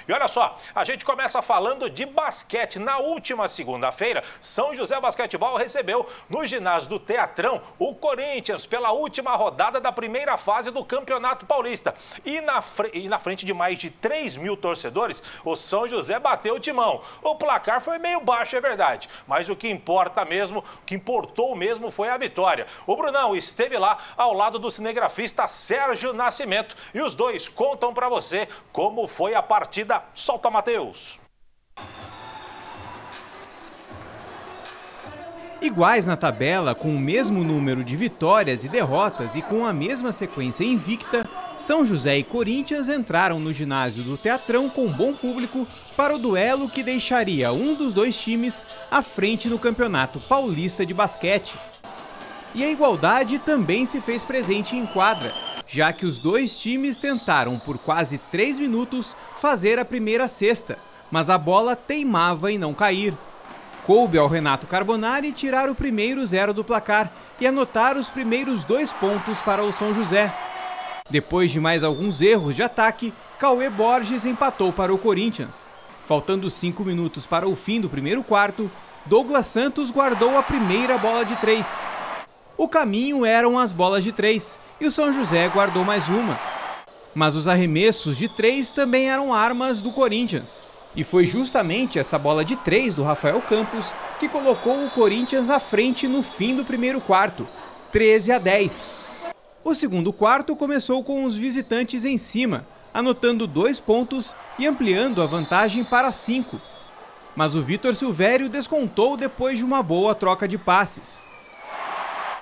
E olha só, a gente começa falando de basquete. Na última segunda-feira, São José Basquetebol recebeu no ginásio do Teatrão o Corinthians pela última rodada da primeira fase do Campeonato Paulista. E na frente de mais de 3.000 torcedores, o São José bateu o timão. O placar foi meio baixo, é verdade, mas o que importou mesmo foi a vitória. O Brunão esteve lá ao lado do cinegrafista Sérgio Nascimento e os dois contam para você como foi a partida. Solta, Matheus! Iguais na tabela, com o mesmo número de vitórias e derrotas e com a mesma sequência invicta, São José e Corinthians entraram no ginásio do Teatrão com bom público para o duelo que deixaria um dos dois times à frente no Campeonato Paulista de Basquete. E a igualdade também se fez presente em quadra, já que os dois times tentaram por quase 3 minutos fazer a primeira cesta, mas a bola teimava em não cair. Coube ao Renato Carbonari tirar o primeiro 0 do placar e anotar os primeiros 2 pontos para o São José. Depois de mais alguns erros de ataque, Cauê Borges empatou para o Corinthians. Faltando 5 minutos para o fim do primeiro quarto, Douglas Santos guardou a primeira bola de 3. O caminho eram as bolas de 3 e o São José guardou mais uma. Mas os arremessos de 3 também eram armas do Corinthians. E foi justamente essa bola de 3 do Rafael Campos que colocou o Corinthians à frente no fim do primeiro quarto, 13-10. O segundo quarto começou com os visitantes em cima, anotando 2 pontos e ampliando a vantagem para 5. Mas o Vitor Silvério descontou depois de uma boa troca de passes.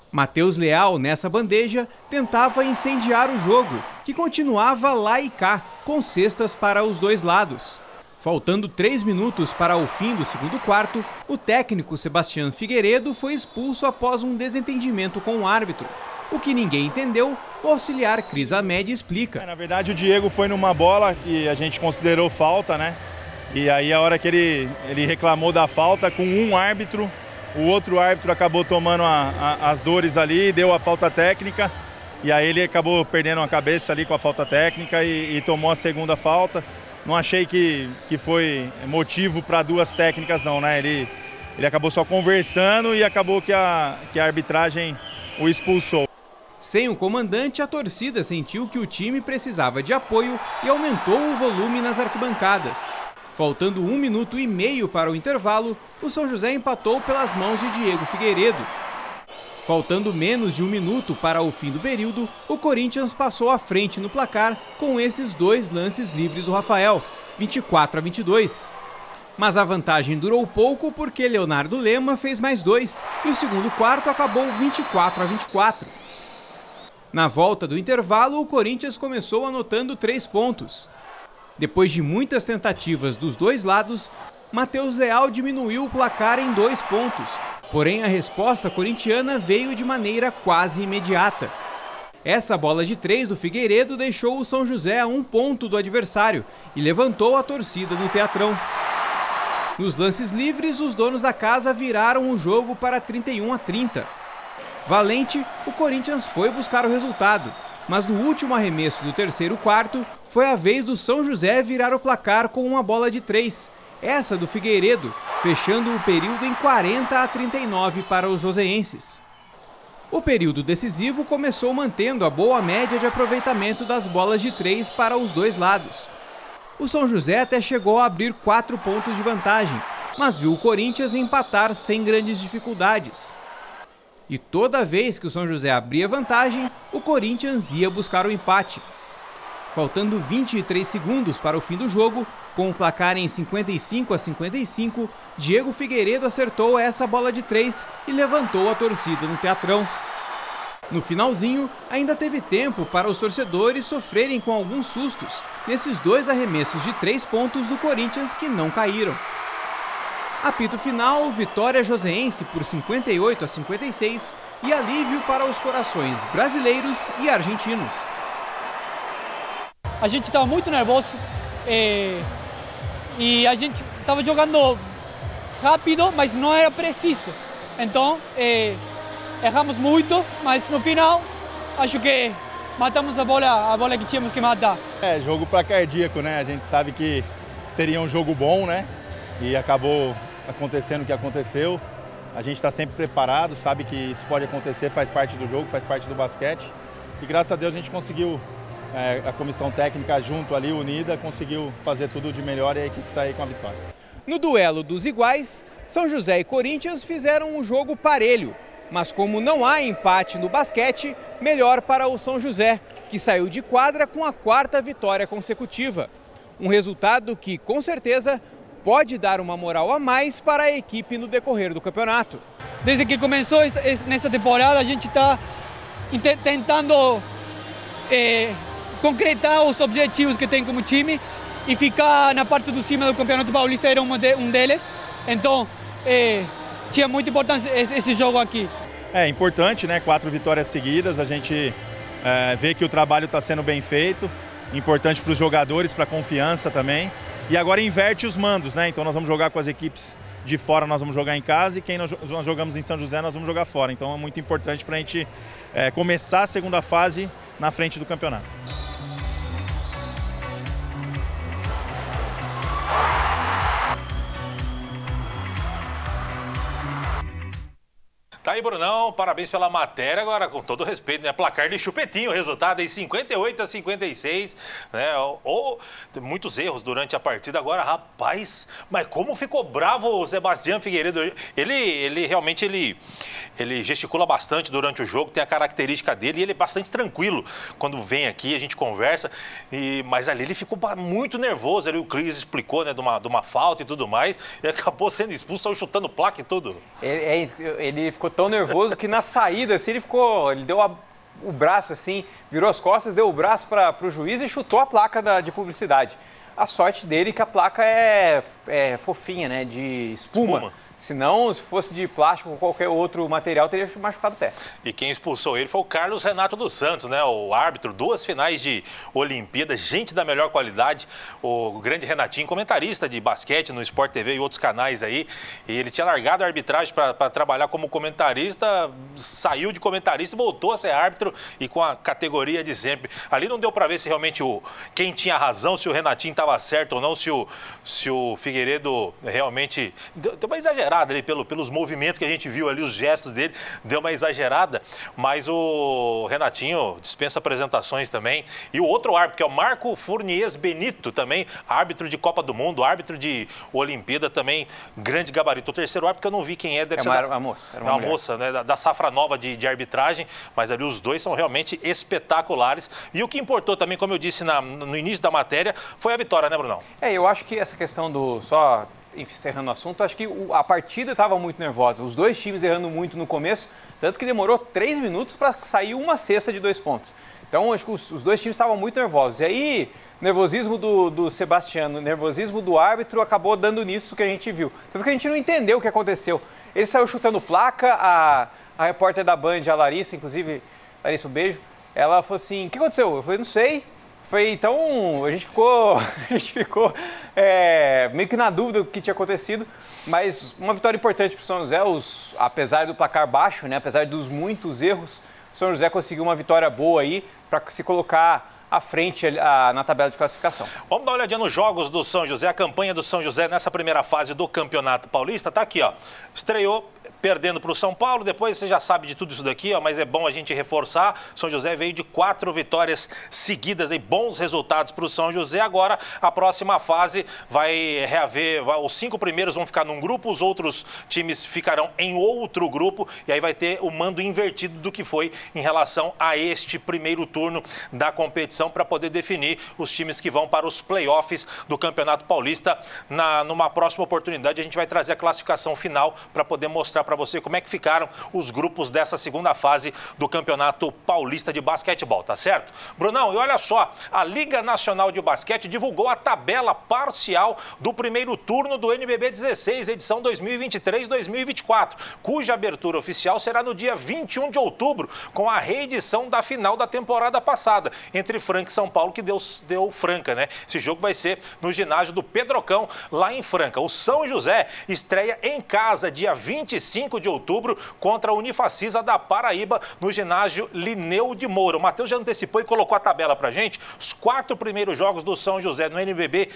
Matheus Leal, nessa bandeja, tentava incendiar o jogo, que continuava lá e cá, com cestas para os dois lados. Faltando 3 minutos para o fim do segundo quarto, o técnico Sebastião Figueiredo foi expulso após um desentendimento com o árbitro. O que ninguém entendeu, o auxiliar Cris Amed explica. Na verdade, o Diego foi numa bola que a gente considerou falta, né? E aí a hora que ele reclamou da falta com um árbitro, o outro árbitro acabou tomando as dores ali, deu a falta técnica. E aí ele acabou perdendo a cabeça ali com a falta técnica e tomou a segunda falta. Não achei que foi motivo para 2 técnicas não, né? Ele acabou só conversando e acabou que a arbitragem o expulsou. Sem o comandante, a torcida sentiu que o time precisava de apoio e aumentou o volume nas arquibancadas. Faltando 1 minuto e meio para o intervalo, o São José empatou pelas mãos de Diego Figueiredo. Faltando menos de 1 minuto para o fim do período, o Corinthians passou à frente no placar com esses 2 lances livres do Rafael, 24-22. Mas a vantagem durou pouco porque Leonardo Lema fez mais 2 e o segundo quarto acabou 24-24. Na volta do intervalo, o Corinthians começou anotando 3 pontos. Depois de muitas tentativas dos dois lados, Matheus Leal diminuiu o placar em 2 pontos, porém a resposta corintiana veio de maneira quase imediata. Essa bola de 3 do Figueiredo deixou o São José a 1 ponto do adversário e levantou a torcida no Teatrão. Nos lances livres, os donos da casa viraram o jogo para 31-30. Valente, o Corinthians foi buscar o resultado, mas no último arremesso do terceiro quarto, foi a vez do São José virar o placar com uma bola de 3, essa do Figueiredo, fechando o período em 40-39 para os joseenses. O período decisivo começou mantendo a boa média de aproveitamento das bolas de 3 para os dois lados. O São José até chegou a abrir 4 pontos de vantagem, mas viu o Corinthians empatar sem grandes dificuldades. E toda vez que o São José abria vantagem, o Corinthians ia buscar o empate. Faltando 23 segundos para o fim do jogo, com o placar em 55-55, Diego Figueiredo acertou essa bola de 3 e levantou a torcida no Teatrão. No finalzinho, ainda teve tempo para os torcedores sofrerem com alguns sustos nesses 2 arremessos de 3 pontos do Corinthians que não caíram. Apito final, vitória joseense por 58-56 e alívio para os corações brasileiros e argentinos. A gente estava muito nervoso e a gente estava jogando rápido, mas não era preciso. Então, erramos muito, mas no final, acho que matamos a bola que tínhamos que matar. É jogo para cardíaco, né? A gente sabe que seria um jogo bom, né? E acabou acontecendo o que aconteceu. A gente está sempre preparado, sabe que isso pode acontecer, faz parte do jogo, faz parte do basquete. E graças a Deus a gente conseguiu, a comissão técnica junto ali, unida, conseguiu fazer tudo de melhor e a equipe sair com a vitória. No duelo dos iguais, São José e Corinthians fizeram um jogo parelho. Mas como não há empate no basquete, melhor para o São José, que saiu de quadra com a 4ª vitória consecutiva. Um resultado que, com certeza, pode dar uma moral a mais para a equipe no decorrer do campeonato. Desde que começou nessa temporada, a gente está tentando concretar os objetivos que tem como time e ficar na parte do cima do Campeonato Paulista era um deles. Então, tinha muita importância esse jogo aqui. É importante, né? 4 vitórias seguidas, a gente vê que o trabalho está sendo bem feito. Importante para os jogadores, para a confiança também. E agora inverte os mandos, né? Então nós vamos jogar com as equipes de fora, nós vamos jogar em casa, e quem nós jogamos em São José, nós vamos jogar fora. Então é muito importante para a gente começar a segunda fase na frente do campeonato. Tá aí, Brunão, parabéns pela matéria. Agora, com todo respeito, né? Placar de chupetinho, o resultado em 58-56, né? Muitos erros durante a partida. Agora, rapaz, mas como ficou bravo o Sebastião Figueiredo. Ele realmente gesticula bastante durante o jogo, tem a característica dele, e ele é bastante tranquilo quando vem aqui, a gente conversa, mas ali ele ficou muito nervoso. Ali o Cris explicou, né, de uma falta e tudo mais, e acabou sendo expulso, saiu chutando placa e tudo. Ele ficou tão nervoso que na saída, assim, ele deu o braço, assim, virou as costas, deu o braço para o juiz e chutou a placa de publicidade. A sorte dele é que a placa é fofinha, né, de espuma. Senão, se fosse de plástico ou qualquer outro material, teria machucado o pé. E quem expulsou ele foi o Carlos Renato dos Santos, né? O árbitro, 2 finais de Olimpíada, gente da melhor qualidade. O grande Renatinho, comentarista de basquete no Sport TV e outros canais aí. E ele tinha largado a arbitragem para trabalhar como comentarista, saiu de comentarista e voltou a ser árbitro, e com a categoria de sempre. Ali não deu para ver se realmente quem tinha razão, se o Renatinho estava certo ou não, se o Figueiredo realmente deu uma exagerada ali pelos movimentos que a gente viu ali, os gestos dele, deu uma exagerada, mas o Renatinho dispensa apresentações também. E o outro árbitro, que é o Marco Furnies Benito, também árbitro de Copa do Mundo, árbitro de Olimpíada também, grande gabarito. O terceiro árbitro que eu não vi quem deve ser uma moça. Era uma moça, né, da safra nova de arbitragem, mas ali os dois são realmente espetaculares. E o que importou também, como eu disse no início da matéria, foi a vitória, né, Brunão? Eu acho que essa questão só encerrando o assunto, acho que a partida estava muito nervosa. Os dois times errando muito no começo, tanto que demorou 3 minutos para sair uma cesta de 2 pontos. Então, acho que os dois times estavam muito nervosos. E aí, nervosismo do Sebastiano, nervosismo do árbitro, acabou dando nisso que a gente viu. Tanto que a gente não entendeu o que aconteceu. Ele saiu chutando placa, a repórter da Band, a Larissa, inclusive, Larissa, um beijo, ela falou assim, o que aconteceu? Eu falei, não sei. Então, a gente ficou meio que na dúvida do que tinha acontecido, mas uma vitória importante para o São José, apesar do placar baixo, né, apesar dos muitos erros, o São José conseguiu uma vitória boa aí para se colocar à frente na tabela de classificação. Vamos dar uma olhadinha nos jogos do São José, a campanha do São José nessa primeira fase do Campeonato Paulista, tá aqui, ó, estreou perdendo para o São Paulo, depois você já sabe de tudo isso daqui, ó, mas é bom a gente reforçar. São José veio de 4 vitórias seguidas, e bons resultados para o São José. Agora a próxima fase vai reaver, os 5 primeiros vão ficar num grupo, os outros times ficarão em outro grupo, e aí vai ter o mando invertido do que foi em relação a este primeiro turno da competição, para poder definir os times que vão para os playoffs do Campeonato Paulista. Numa próxima oportunidade a gente vai trazer a classificação final para poder mostrar para você como é que ficaram os grupos dessa segunda fase do Campeonato Paulista de Basquetebol, tá certo? Brunão, e olha só, a Liga Nacional de Basquete divulgou a tabela parcial do primeiro turno do NBB 16, edição 2023-2024, cuja abertura oficial será no dia 21 de outubro, com a reedição da final da temporada passada, entre Franca e São Paulo, que deu Franca, né? Esse jogo vai ser no ginásio do Pedrocão, lá em Franca. O São José estreia em casa dia 25 5 de outubro contra a Unifacisa da Paraíba, no ginásio Lineu de Moura. O Matheus já antecipou e colocou a tabela pra gente. Os 4 primeiros jogos do São José no NBB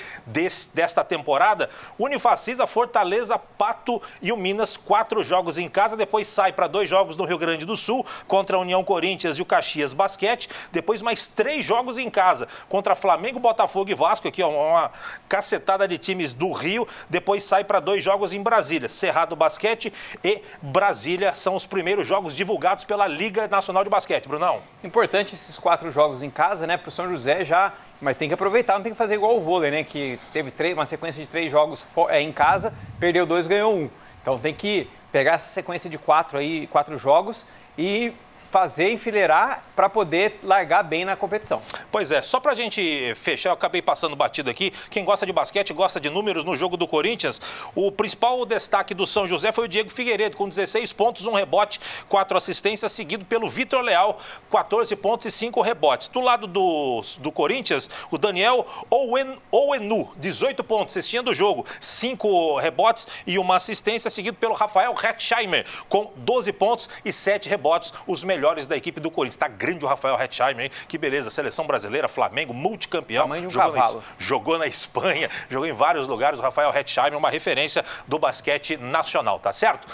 desta temporada: Unifacisa, Fortaleza, Pato e o Minas, 4 jogos em casa. Depois sai para 2 jogos no Rio Grande do Sul, contra a União Corinthians e o Caxias Basquete. Depois mais 3 jogos em casa, contra Flamengo, Botafogo e Vasco. Aqui, ó, uma cacetada de times do Rio. Depois sai para 2 jogos em Brasília. Cerrado Basquete e Brasília são os primeiros jogos divulgados pela Liga Nacional de Basquete. Brunão. Importante esses 4 jogos em casa, né, para o São José já, mas tem que aproveitar, não tem que fazer igual o vôlei, né, que teve uma sequência de 3 jogos em casa, perdeu 2, ganhou 1. Então tem que pegar essa sequência de 4 jogos e fazer, enfileirar para poder largar bem na competição. Pois é, só pra gente fechar, eu acabei passando batido aqui. Quem gosta de basquete, gosta de números no jogo do Corinthians. O principal destaque do São José foi o Diego Figueiredo, com 16 pontos, 1 rebote, 4 assistências, seguido pelo Vitor Leal, 14 pontos e 5 rebotes. Do lado do Corinthians, o Daniel Owenu, 18 pontos, assistindo o jogo, 5 rebotes e 1 assistência, seguido pelo Rafael Hetzheimer, com 12 pontos e 7 rebotes, os melhores da equipe do Corinthians. Tá grande o Rafael Hetzheimer, hein? Que beleza. Seleção brasileira, Flamengo, multicampeão. Tamanho de um cavalo. Jogou na Espanha, jogou em vários lugares. O Rafael Hetzheimer, uma referência do basquete nacional, tá certo?